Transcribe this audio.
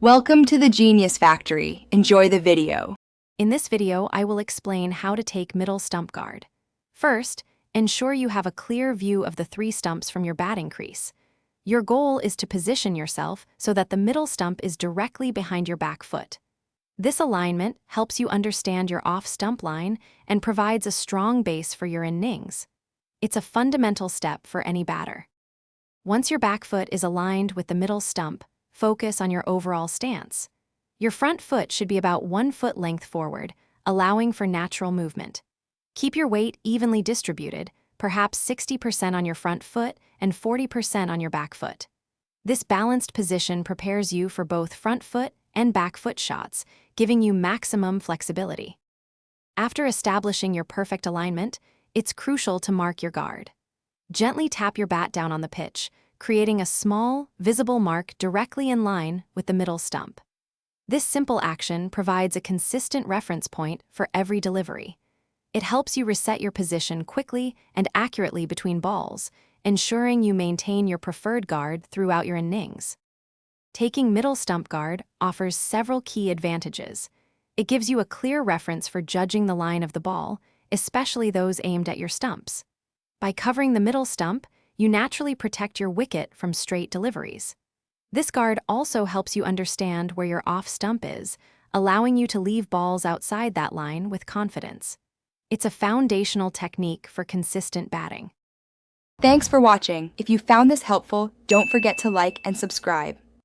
Welcome to the Genius Factory. Enjoy the video. In this video, I will explain how to take middle stump guard. First, ensure you have a clear view of the 3 stumps from your batting crease. Your goal is to position yourself so that the middle stump is directly behind your back foot. This alignment helps you understand your off-stump line and provides a strong base for your innings. It's a fundamental step for any batter. Once your back foot is aligned with the middle stump, focus on your overall stance. Your front foot should be about 1 foot length forward, allowing for natural movement. Keep your weight evenly distributed, perhaps 60% on your front foot and 40% on your back foot. This balanced position prepares you for both front foot and back foot shots, giving you maximum flexibility. After establishing your perfect alignment, it's crucial to mark your guard. Gently tap your bat down on the pitch, creating a small, visible mark directly in line with the middle stump. This simple action provides a consistent reference point for every delivery. It helps you reset your position quickly and accurately between balls, ensuring you maintain your preferred guard throughout your innings. Taking middle stump guard offers several key advantages. It gives you a clear reference for judging the line of the ball, especially those aimed at your stumps. By covering the middle stump, you naturally protect your wicket from straight deliveries. This guard also helps you understand where your off stump is, allowing you to leave balls outside that line with confidence. It's a foundational technique for consistent batting. Thanks for watching. If you found this helpful, don't forget to like and subscribe.